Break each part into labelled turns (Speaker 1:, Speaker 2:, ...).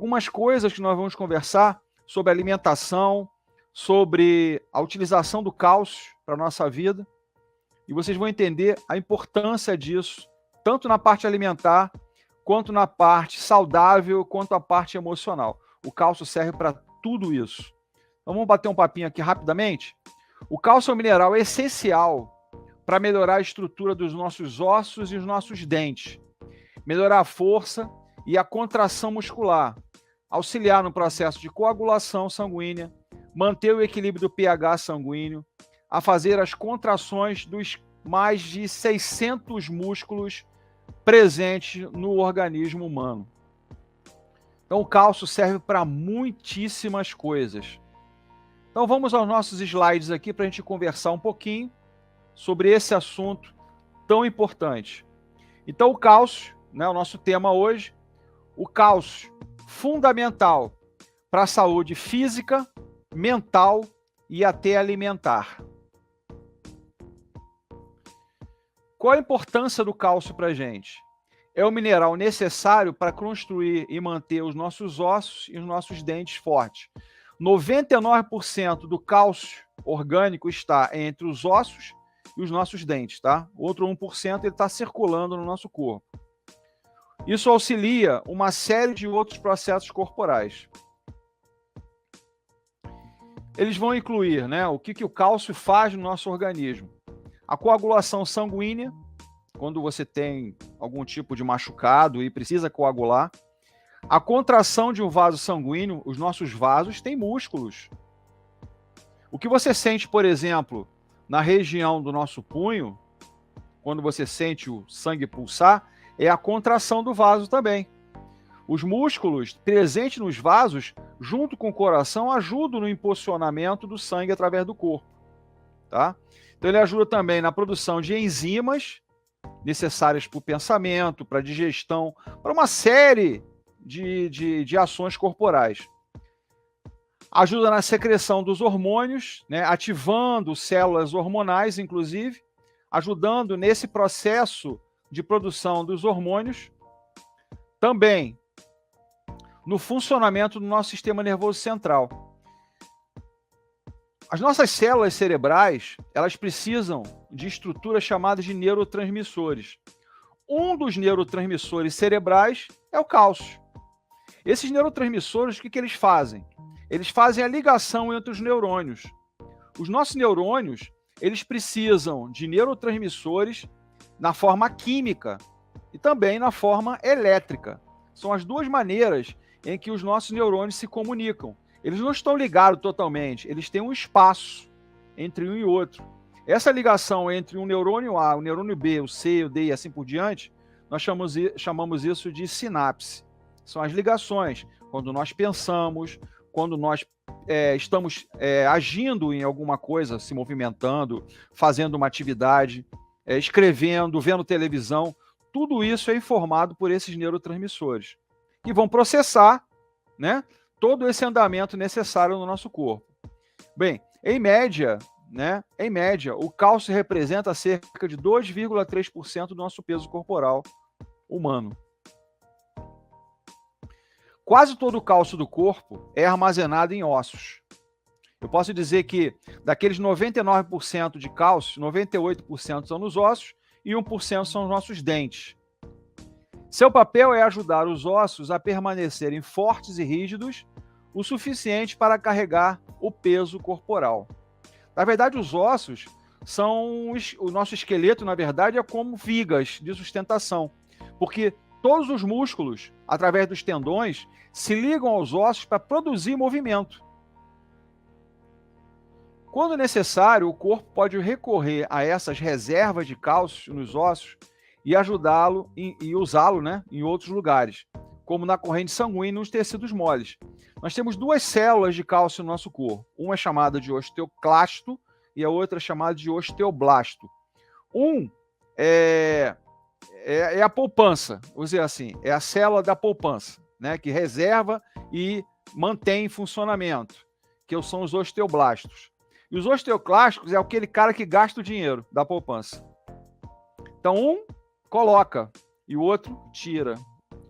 Speaker 1: algumas coisas que nós vamos conversar sobre alimentação, sobre a utilização do cálcio para a nossa vida, e vocês vão entender a importância disso, tanto na parte alimentar, quanto na parte saudável, quanto a parte emocional. O cálcio serve para tudo isso. Então vamos bater um papinho aqui rapidamente. O cálcio é um mineral essencial para melhorar a estrutura dos nossos ossos e os nossos dentes, melhorar a força e a contração muscular, auxiliar no processo de coagulação sanguínea, manter o equilíbrio do pH sanguíneo, a fazer as contrações dos mais de 600 músculos presentes no organismo humano. Então o cálcio serve para muitíssimas coisas. Então vamos aos nossos slides aqui para a gente conversar um pouquinho sobre esse assunto tão importante. Então o cálcio, né, o nosso tema hoje, o cálcio fundamental para a saúde física, mental e até alimentar. Qual a importância do cálcio para a gente? É o mineral necessário para construir e manter os nossos ossos e os nossos dentes fortes. 99% do cálcio orgânico está entre os ossos e os nossos dentes, tá? O outro 1% ele está circulando no nosso corpo. Isso auxilia uma série de outros processos corporais. Eles vão incluir, né, o que o cálcio faz no nosso organismo. A coagulação sanguínea, quando você tem algum tipo de machucado e precisa coagular. A contração de um vaso sanguíneo, os nossos vasos têm músculos. O que você sente, por exemplo, na região do nosso punho, quando você sente o sangue pulsar, é a contração do vaso também. Os músculos presentes nos vasos, junto com o coração, ajudam no impulsionamento do sangue através do corpo. Tá? Então ele ajuda também na produção de enzimas necessárias para o pensamento, para a digestão, para uma série de ações corporais. Ajuda na secreção dos hormônios, né, ativando células hormonais, inclusive, ajudando nesse processo de produção dos hormônios. Também no funcionamento do nosso sistema nervoso central. As nossas células cerebrais, elas precisam de estruturas chamadas de neurotransmissores. Um dos neurotransmissores cerebrais é o cálcio. Esses neurotransmissores, o que eles fazem? Eles fazem a ligação entre os neurônios. Os nossos neurônios, eles precisam de neurotransmissores na forma química e também na forma elétrica. São as duas maneiras em que os nossos neurônios se comunicam. Eles não estão ligados totalmente, eles têm um espaço entre um e outro. Essa ligação entre um neurônio A, o neurônio B, o C, o D e assim por diante, nós chamamos isso de sinapse. São as ligações, quando nós pensamos, quando nós estamos agindo em alguma coisa, se movimentando, fazendo uma atividade, escrevendo, vendo televisão, tudo isso é informado por esses neurotransmissores, que vão processar, né, todo esse andamento necessário no nosso corpo. Bem, em média, o cálcio representa cerca de 2,3% do nosso peso corporal humano. Quase todo o cálcio do corpo é armazenado em ossos. Eu posso dizer que daqueles 99% de cálcio, 98% são nos ossos e 1% são os nossos dentes. Seu papel é ajudar os ossos a permanecerem fortes e rígidos o suficiente para carregar o peso corporal. Na verdade, os ossos são... O nosso esqueleto, na verdade, é como vigas de sustentação, porque todos os músculos, através dos tendões, se ligam aos ossos para produzir movimento. Quando necessário, o corpo pode recorrer a essas reservas de cálcio nos ossos e ajudá-lo e usá-lo, né, em outros lugares, como na corrente sanguínea e nos tecidos moles. Nós temos duas células de cálcio no nosso corpo. Uma é chamada de osteoclasto e a outra é chamada de osteoblasto. É a poupança, vamos dizer assim, é a célula da poupança, né, que reserva e mantém em funcionamento, que são os osteoblastos. E os osteoclastos é aquele cara que gasta o dinheiro da poupança. Então, um coloca e o outro tira.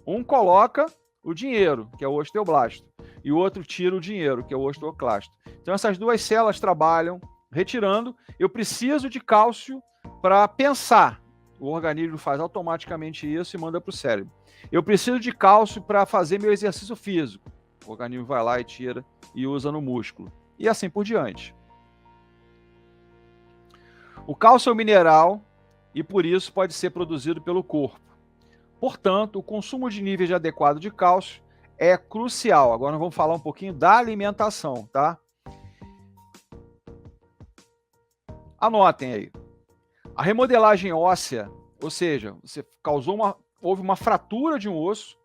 Speaker 1: Um coloca, o dinheiro, que é o osteoblasto, e o outro tira o dinheiro, que é o osteoclasto. Então essas duas células trabalham retirando. Eu preciso de cálcio para pensar. O organismo faz automaticamente isso e manda para o cérebro. Eu preciso de cálcio para fazer meu exercício físico. O organismo vai lá e tira e usa no músculo. E assim por diante. O cálcio é um mineral e por isso pode ser produzido pelo corpo. Portanto, o consumo de níveis adequados de cálcio é crucial. Agora nós vamos falar um pouquinho da alimentação, tá? Anotem aí. A remodelagem óssea, ou seja, você houve uma fratura de um osso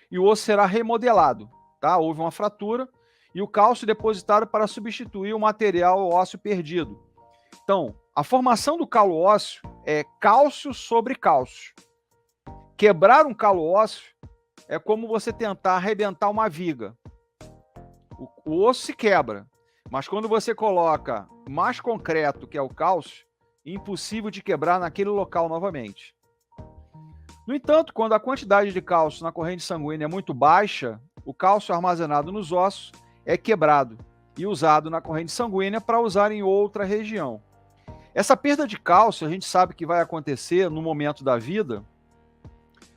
Speaker 1: e o osso será remodelado, tá? Houve uma fratura e o cálcio depositado para substituir o material ósseo perdido. Então, a formação do calo ósseo é cálcio sobre cálcio. Quebrar um calo ósseo é como você tentar arrebentar uma viga. O osso se quebra, mas quando você coloca mais concreto, que é o cálcio, é impossível de quebrar naquele local novamente. No entanto, quando a quantidade de cálcio na corrente sanguínea é muito baixa, o cálcio armazenado nos ossos é quebrado e usado na corrente sanguínea para usar em outra região. Essa perda de cálcio, a gente sabe que vai acontecer no momento da vida,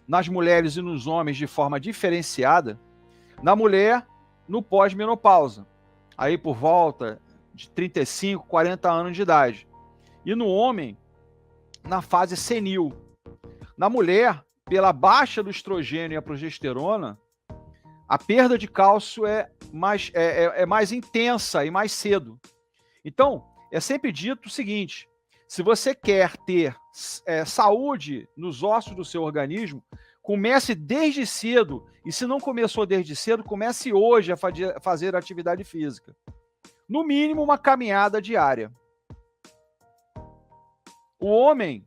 Speaker 1: nas mulheres e nos homens de forma diferenciada. Na mulher, no pós-menopausa, aí por volta de 35, 40 anos de idade. E no homem, na fase senil. Na mulher, pela baixa do estrogênio e a progesterona, a perda de cálcio é mais intensa e mais cedo. Então, é sempre dito o seguinte: se você quer ter saúde nos ossos do seu organismo, comece desde cedo. E se não começou desde cedo, comece hoje a fazer atividade física. No mínimo, uma caminhada diária. O homem,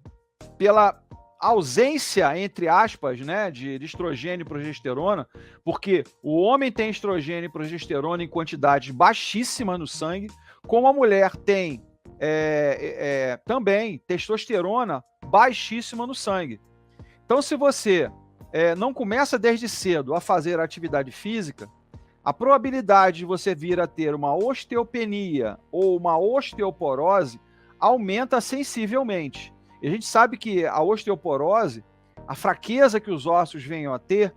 Speaker 1: pela ausência, entre aspas, né, de estrogênio e progesterona, porque o homem tem estrogênio e progesterona em quantidades baixíssimas no sangue, como a mulher tem também testosterona baixíssima no sangue. Então, se você não começa desde cedo a fazer atividade física, a probabilidade de você vir a ter uma osteopenia ou uma osteoporose aumenta sensivelmente. E a gente sabe que a osteoporose, a fraqueza que os ossos venham a ter,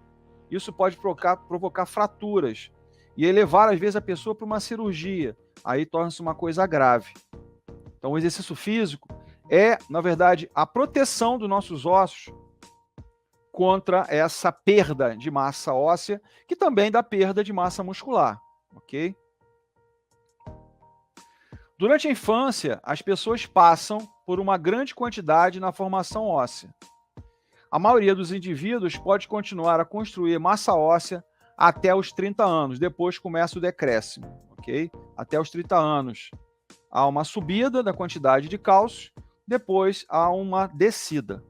Speaker 1: isso pode provocar fraturas e levar, às vezes, a pessoa para uma cirurgia. Aí torna-se uma coisa grave. Então, o exercício físico é, na verdade, a proteção dos nossos ossos contra essa perda de massa óssea, que também dá perda de massa muscular, ok? Durante a infância, as pessoas passam por uma grande quantidade na formação óssea. A maioria dos indivíduos pode continuar a construir massa óssea até os 30 anos, depois começa o decréscimo, ok? Até os 30 anos há uma subida da quantidade de cálcio, depois há uma descida.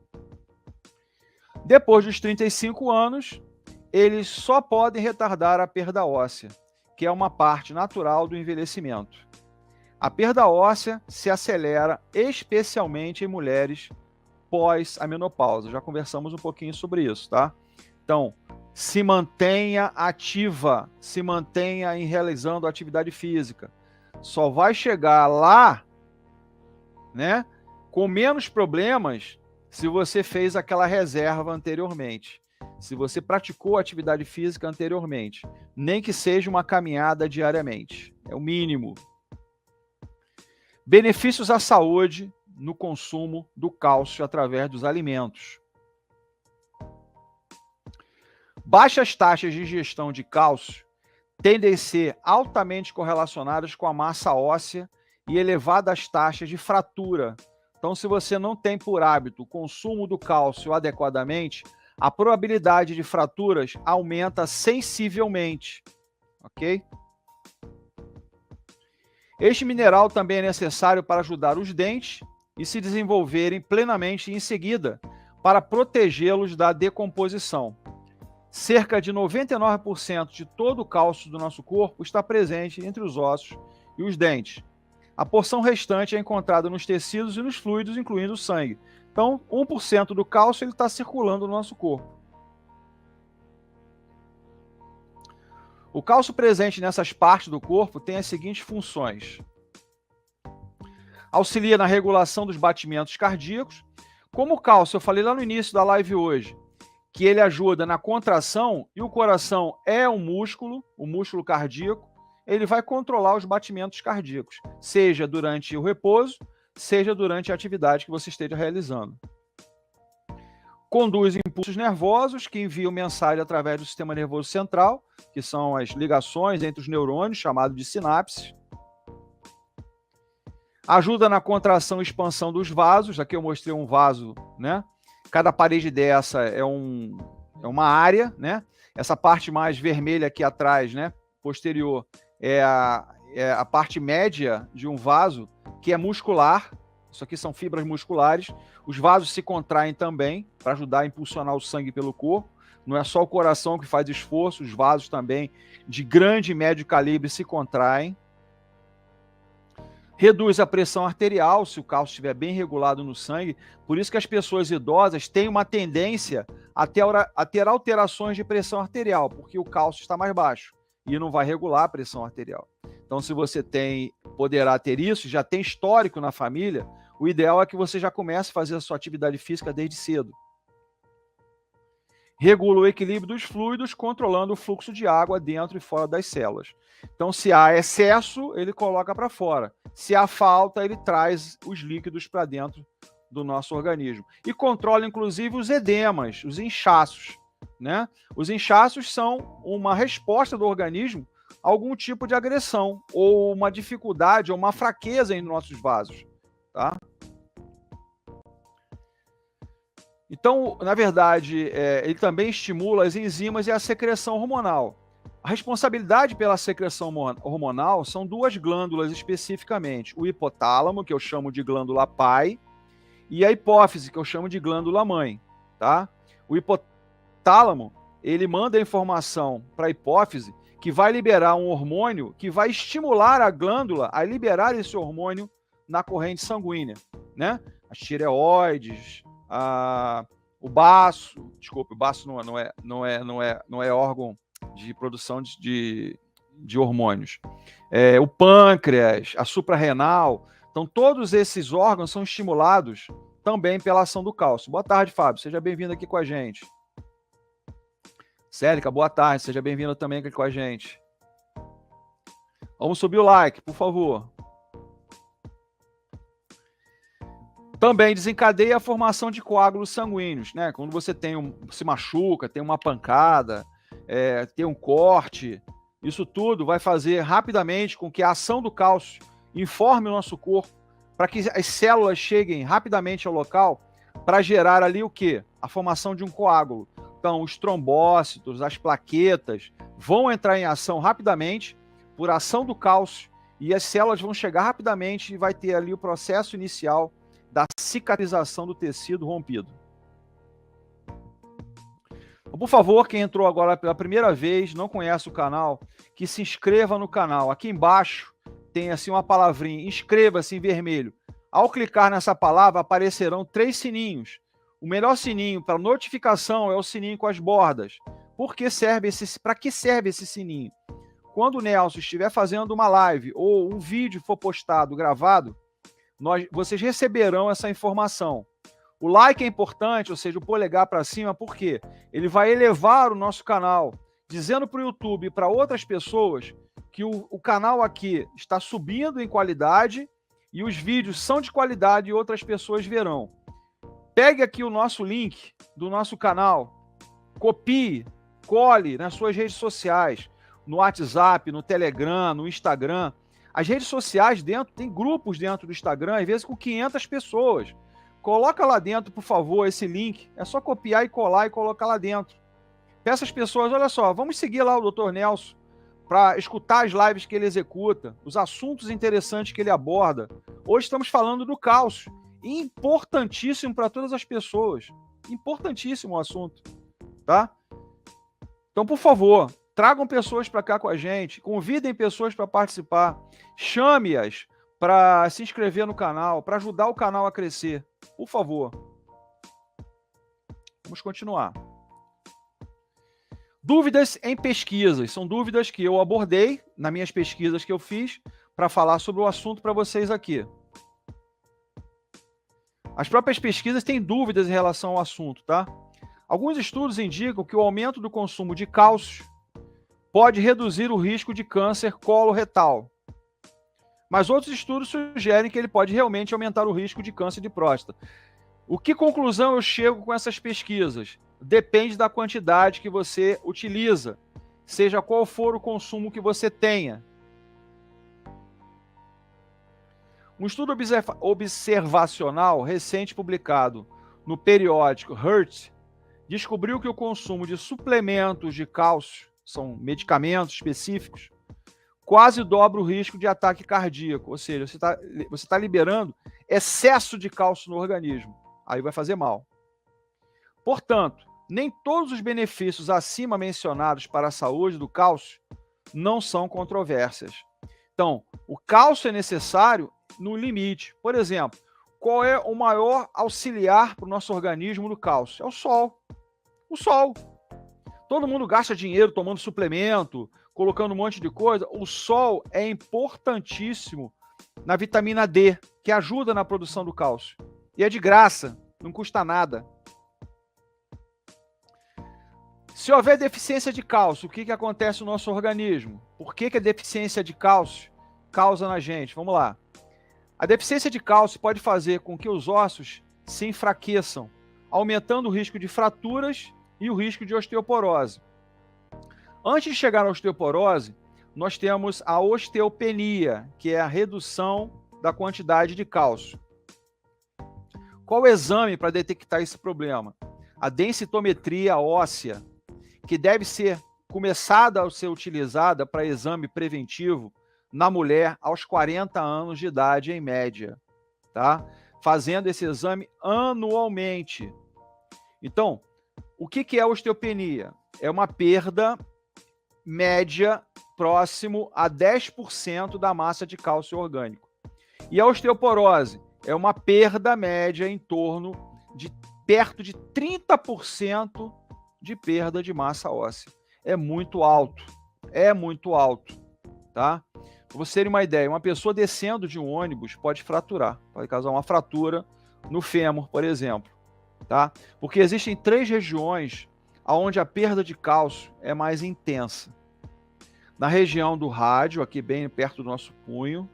Speaker 1: Depois dos 35 anos, eles só podem retardar a perda óssea, que é uma parte natural do envelhecimento. A perda óssea se acelera especialmente em mulheres pós a menopausa. Já conversamos um pouquinho sobre isso, tá? Então, se mantenha ativa, se mantenha realizando atividade física. Só vai chegar lá, né, com menos problemas se você fez aquela reserva anteriormente. Se você praticou atividade física anteriormente, nem que seja uma caminhada diariamente. É o mínimo. Benefícios à saúde no consumo do cálcio através dos alimentos. Baixas taxas de ingestão de cálcio tendem a ser altamente correlacionadas com a massa óssea e elevadas taxas de fratura. Então, se você não tem por hábito o consumo do cálcio adequadamente, a probabilidade de fraturas aumenta sensivelmente, ok? Este mineral também é necessário para ajudar os dentes e se desenvolverem plenamente em seguida, para protegê-los da decomposição. Cerca de 99% de todo o cálcio do nosso corpo está presente entre os ossos e os dentes. A porção restante é encontrada nos tecidos e nos fluidos, incluindo o sangue. Então, 1% do cálcio está circulando no nosso corpo. O cálcio presente nessas partes do corpo tem as seguintes funções. Auxilia na regulação dos batimentos cardíacos. Como o cálcio, eu falei lá no início da live hoje, que ele ajuda na contração, e o coração é um músculo, o músculo cardíaco, ele vai controlar os batimentos cardíacos, seja durante o repouso, seja durante a atividade que você esteja realizando. Conduz impulsos nervosos que enviam mensagem através do sistema nervoso central, que são as ligações entre os neurônios, chamado de sinapses. Ajuda na contração e expansão dos vasos. Aqui eu mostrei um vaso, né? Cada parede dessa é uma área, né? Essa parte mais vermelha aqui atrás, né? Posterior, é a parte média de um vaso, que é muscular. Isso aqui são fibras musculares. Os vasos se contraem também para ajudar a impulsionar o sangue pelo corpo. Não é só o coração que faz esforço, os vasos também de grande e médio calibre se contraem. Reduz a pressão arterial, se o cálcio estiver bem regulado no sangue. Por isso que as pessoas idosas têm uma tendência a ter alterações de pressão arterial, porque o cálcio está mais baixo e não vai regular a pressão arterial. Então, se você poderá ter isso, já tem histórico na família, o ideal é que você já comece a fazer a sua atividade física desde cedo. Regula o equilíbrio dos fluidos, controlando o fluxo de água dentro e fora das células. Então, se há excesso, ele coloca para fora. Se há falta, ele traz os líquidos para dentro do nosso organismo. E controla, inclusive, os edemas, os inchaços, né? Os inchaços são uma resposta do organismo a algum tipo de agressão, ou uma dificuldade, ou uma fraqueza em nossos vasos, tá? Então, na verdade, ele também estimula as enzimas e a secreção hormonal. A responsabilidade pela secreção hormonal são duas glândulas especificamente. O hipotálamo, que eu chamo de glândula pai, e a hipófise, que eu chamo de glândula mãe. Tá? O hipotálamo, ele manda a informação para a hipófise, que vai liberar um hormônio que vai estimular a glândula a liberar esse hormônio na corrente sanguínea. Né? As tireoides, o baço, desculpe, o baço não é órgão de produção de hormônios. O pâncreas, a suprarrenal. Então, todos esses órgãos são estimulados também pela ação do cálcio. Boa tarde, Fábio. Seja bem-vindo aqui com a gente. Célica, boa tarde. Seja bem-vindo também aqui com a gente. Vamos subir o like, por favor. Também desencadeia a formação de coágulos sanguíneos, né? Quando você se machuca, tem uma pancada, tem um corte, isso tudo vai fazer rapidamente com que a ação do cálcio informe o nosso corpo para que as células cheguem rapidamente ao local para gerar ali o quê? A formação de um coágulo. Então, os trombócitos, as plaquetas vão entrar em ação rapidamente por ação do cálcio e as células vão chegar rapidamente e vai ter ali o processo inicial da cicatrização do tecido rompido. Então, por favor, quem entrou agora pela primeira vez, não conhece o canal, que se inscreva no canal. Aqui embaixo tem assim uma palavrinha, inscreva-se em vermelho. Ao clicar nessa palavra, aparecerão 3 sininhos. O melhor sininho para notificação é o sininho com as bordas. Para que serve esse sininho? Quando o Nelson estiver fazendo uma live ou um vídeo for postado, gravado, vocês receberão essa informação. O like é importante, ou seja, o polegar para cima, porque ele vai elevar o nosso canal, dizendo para o YouTube e para outras pessoas que o canal aqui está subindo em qualidade e os vídeos são de qualidade e outras pessoas verão. Pegue aqui o nosso link do nosso canal, copie, cole nas suas redes sociais, no WhatsApp, no Telegram, no Instagram. As redes sociais tem grupos dentro do Instagram, às vezes com 500 pessoas. Coloca lá dentro, por favor, esse link. É só copiar e colar e colocar lá dentro. Peça às pessoas, olha só, vamos seguir lá o Dr. Nelson para escutar as lives que ele executa, os assuntos interessantes que ele aborda. Hoje estamos falando do cálcio. Importantíssimo para todas as pessoas. Importantíssimo o assunto. Tá? Então, por favor, tragam pessoas para cá com a gente, convidem pessoas para participar, chame-as para se inscrever no canal, para ajudar o canal a crescer. Por favor. Vamos continuar. Dúvidas em pesquisas. São dúvidas que eu abordei nas minhas pesquisas que eu fiz para falar sobre o assunto para vocês aqui. As próprias pesquisas têm dúvidas em relação ao assunto, tá? Alguns estudos indicam que o aumento do consumo de cálcio pode reduzir o risco de câncer coloretal. Mas outros estudos sugerem que ele pode realmente aumentar o risco de câncer de próstata. O que conclusão eu chego com essas pesquisas? Depende da quantidade que você utiliza, seja qual for o consumo que você tenha. Um estudo observacional recente publicado no periódico Heart descobriu que o consumo de suplementos de cálcio, são medicamentos específicos, quase dobra o risco de ataque cardíaco, ou seja, você está liberando excesso de cálcio no organismo, aí vai fazer mal. Portanto, nem todos os benefícios acima mencionados para a saúde do cálcio não são controvérsias. Então, o cálcio é necessário no limite. Por exemplo, qual é o maior auxiliar para o nosso organismo do cálcio? É o sol. O sol. Todo mundo gasta dinheiro tomando suplemento, colocando um monte de coisa. O sol é importantíssimo na vitamina D, que ajuda na produção do cálcio. E é de graça, não custa nada. Se houver deficiência de cálcio, o que acontece no nosso organismo? Por que a deficiência de cálcio causa na gente? Vamos lá. A deficiência de cálcio pode fazer com que os ossos se enfraqueçam, aumentando o risco de fraturas e o risco de osteoporose. Antes de chegar à osteoporose, nós temos a osteopenia, que é a redução da quantidade de cálcio. Qual o exame para detectar esse problema? A densitometria óssea, que deve ser começada a ser utilizada para exame preventivo na mulher aos 40 anos de idade, em média, tá? Fazendo esse exame anualmente. Então, o que é a osteopenia? É uma perda média próximo a 10% da massa de cálcio orgânico. E a osteoporose é uma perda média em torno de perto de 30% de perda de massa óssea. É muito alto, tá? Para vocês terem uma ideia, uma pessoa descendo de um ônibus pode fraturar, pode causar uma fratura no fêmur, por exemplo, tá? Porque existem 3 regiões onde a perda de cálcio é mais intensa. Na região do rádio, aqui bem perto do nosso punho,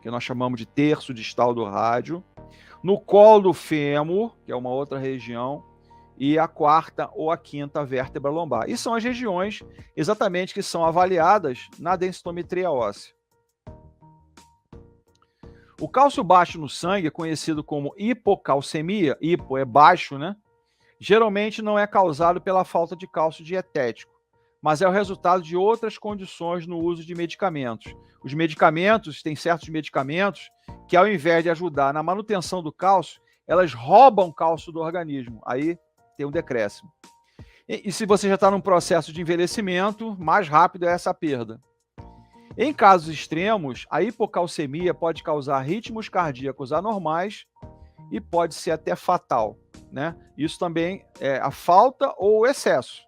Speaker 1: que nós chamamos de terço distal do rádio, no colo do fêmur, que é uma outra região, e a 4ª ou a 5ª vértebra lombar. E são as regiões exatamente que são avaliadas na densitometria óssea. O cálcio baixo no sangue, conhecido como hipocalcemia, hipo é baixo, né? Geralmente não é causado pela falta de cálcio dietético, mas é o resultado de outras condições no uso de medicamentos. Os medicamentos, tem certos medicamentos que, ao invés de ajudar na manutenção do cálcio, elas roubam cálcio do organismo. Aí tem um decréscimo. E se você já está num processo de envelhecimento, mais rápido é essa perda. Em casos extremos, a hipocalcemia pode causar ritmos cardíacos anormais e pode ser até fatal, né? Isso também é a falta ou o excesso.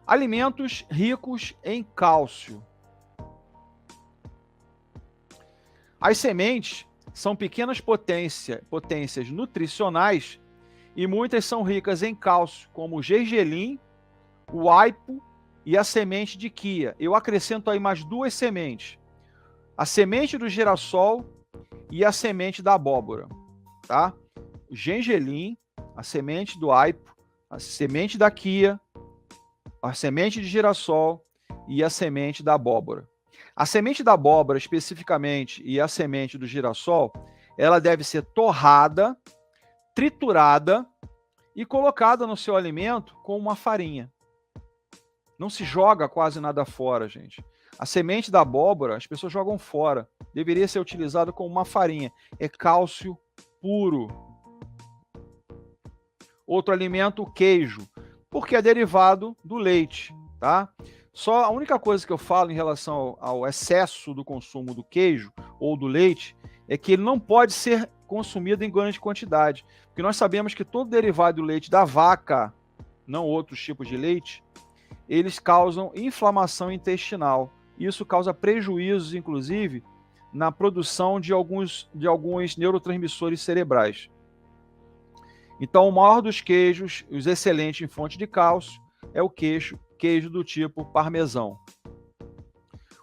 Speaker 1: Alimentos ricos em cálcio. As sementes são pequenas potências nutricionais e muitas são ricas em cálcio, como o gergelim, o aipo e a semente de quia. Eu acrescento aí mais 2 sementes. A semente do girassol e a semente da abóbora, tá? O gergelim, a semente do aipo, a semente da quia, a semente de girassol e a semente da abóbora. A semente da abóbora, especificamente, e a semente do girassol, ela deve ser torrada, triturada e colocada no seu alimento com uma farinha. Não se joga quase nada fora, gente. A semente da abóbora, as pessoas jogam fora. Deveria ser utilizada como uma farinha. É cálcio puro. Outro alimento, o queijo, porque é derivado do leite, tá? Só a única coisa que eu falo em relação ao excesso do consumo do queijo ou do leite é que ele não pode ser consumido em grande quantidade, porque nós sabemos que todo derivado do leite da vaca não outros tipos de leite, eles causam inflamação intestinal. Isso causa prejuízos, inclusive, na produção de alguns neurotransmissores cerebrais. Então, o maior dos queijos, os excelentes em fonte de cálcio, é o queijo do tipo parmesão.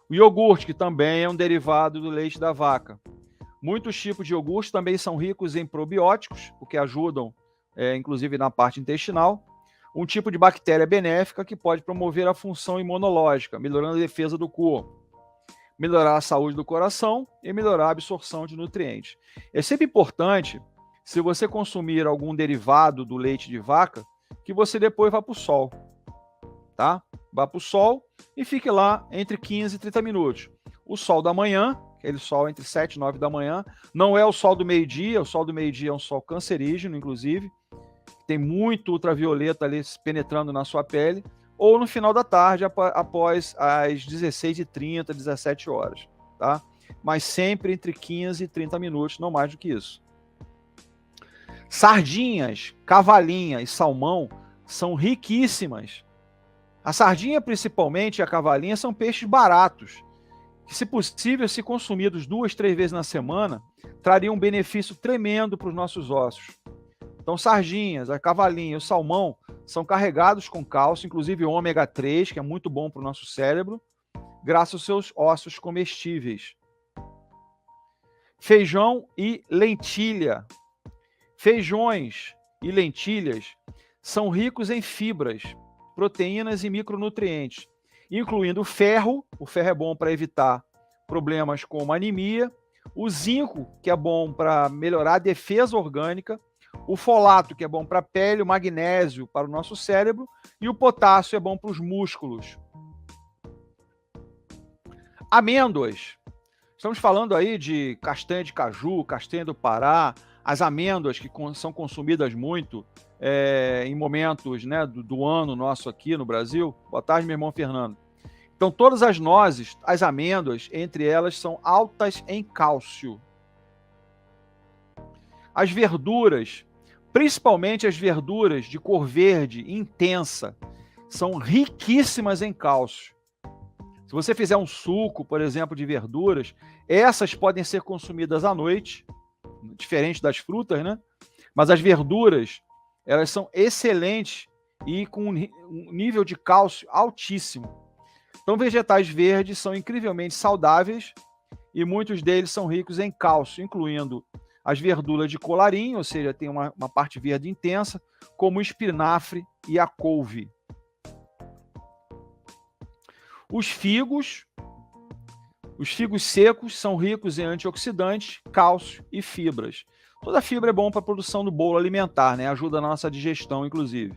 Speaker 1: O iogurte, que também é um derivado do leite da vaca. Muitos tipos de iogurte também são ricos em probióticos, o que ajudam, inclusive, na parte intestinal. Um tipo de bactéria benéfica que pode promover a função imunológica, melhorando a defesa do corpo, melhorar a saúde do coração e melhorar a absorção de nutrientes. É sempre importante, se você consumir algum derivado do leite de vaca, que você depois vá para o sol, tá? Vá para o sol e fique lá entre 15 e 30 minutos. O sol da manhã, aquele sol entre 7 e 9 da manhã, não é o sol do meio-dia, o sol do meio-dia é um sol cancerígeno, inclusive, tem muito ultravioleta ali penetrando na sua pele, ou no final da tarde, após as 16h30, 17 horas, tá? Mas sempre entre 15 e 30 minutos, não mais do que isso. Sardinhas, cavalinha e salmão são riquíssimas. A sardinha, principalmente, e a cavalinha são peixes baratos, que, se possível, se consumidos 2, 3 vezes na semana, trariam um benefício tremendo para os nossos ossos. Então, sardinhas, a cavalinha e o salmão são carregados com cálcio, inclusive ômega 3, que é muito bom para o nosso cérebro, graças aos seus ossos comestíveis. Feijão e lentilha. Feijões e lentilhas são ricos em fibras, proteínas e micronutrientes, incluindo o ferro. O ferro é bom para evitar problemas como anemia, o zinco, que é bom para melhorar a defesa orgânica, o folato, que é bom para a pele, o magnésio para o nosso cérebro, e o potássio é bom para os músculos. Amêndoas. Estamos falando aí de castanha de caju, castanha do Pará, as amêndoas que são consumidas muito em momentos, né, do ano nosso aqui no Brasil. Boa tarde, meu irmão Fernando. Então, todas as nozes, as amêndoas, entre elas, são altas em cálcio. As verduras, principalmente as verduras de cor verde intensa, são riquíssimas em cálcio. Se você fizer um suco, por exemplo, de verduras, essas podem ser consumidas à noite, diferente das frutas, né? Mas as verduras, elas são excelentes e com um nível de cálcio altíssimo. Então, vegetais verdes são incrivelmente saudáveis e muitos deles são ricos em cálcio, incluindo as verduras de colarinho, ou seja, tem uma parte verde intensa, como o espinafre e a couve. Os figos secos são ricos em antioxidantes, cálcio e fibras. Toda fibra é bom para a produção do bolo alimentar, né? Ajuda na nossa digestão, inclusive.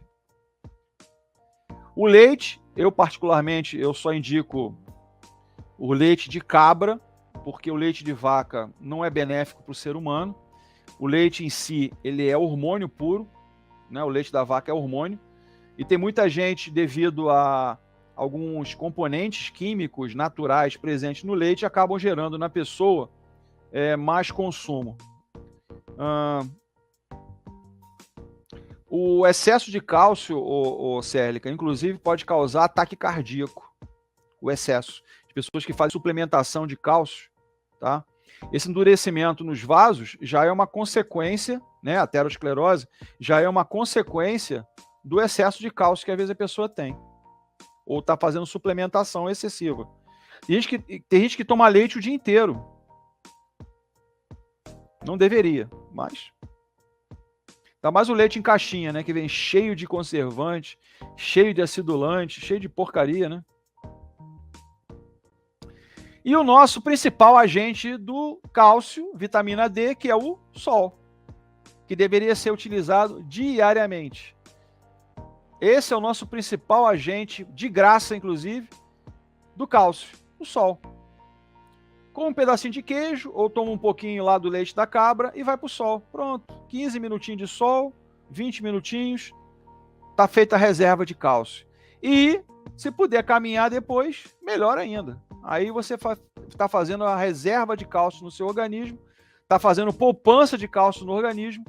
Speaker 1: O leite, eu particularmente, eu só indico o leite de cabra, porque o leite de vaca não é benéfico para o ser humano. O leite em si, ele é hormônio puro, né? O leite da vaca é hormônio. E tem muita gente, devido a alguns componentes químicos naturais presentes no leite, acabam gerando na pessoa mais consumo. O excesso de cálcio, Cérlica, inclusive pode causar ataque cardíaco. O excesso. As pessoas que fazem suplementação de cálcio, tá? Esse endurecimento nos vasos já é uma consequência, né? A aterosclerose já é uma consequência do excesso de cálcio que às vezes a pessoa tem. Ou está fazendo suplementação excessiva. Tem gente que toma leite o dia inteiro. Não deveria, mas... Ainda mais o leite em caixinha, né? Que vem cheio de conservante, cheio de acidulante, cheio de porcaria, né? E o nosso principal agente do cálcio, vitamina D, que é o sol, que deveria ser utilizado diariamente. Esse é o nosso principal agente, de graça, inclusive, do cálcio, o sol. Com um pedacinho de queijo, ou toma um pouquinho lá do leite da cabra e vai para o sol. Pronto, 15 minutinhos de sol, 20 minutinhos, está feita a reserva de cálcio. E, se puder caminhar depois, melhor ainda. Aí você está fazendo a reserva de cálcio no seu organismo, está fazendo poupança de cálcio no organismo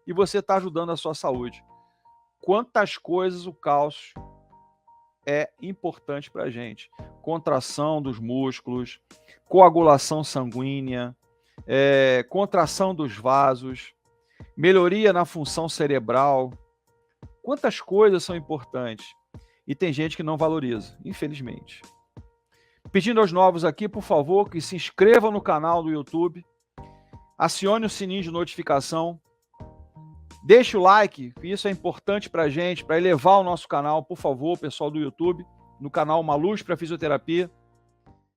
Speaker 1: e você está ajudando a sua saúde. quantas coisas o cálcio é importante para a gente. Contração dos músculos, coagulação sanguínea, contração dos vasos, melhoria na função cerebral. Quantas coisas são importantes? E tem gente que não valoriza, infelizmente. Pedindo aos novos aqui, por favor, que se inscrevam no canal do YouTube, acione o sininho de notificação, deixe o like, isso é importante para a gente, para elevar o nosso canal, por favor, pessoal do YouTube, no canal Uma Luz para Fisioterapia.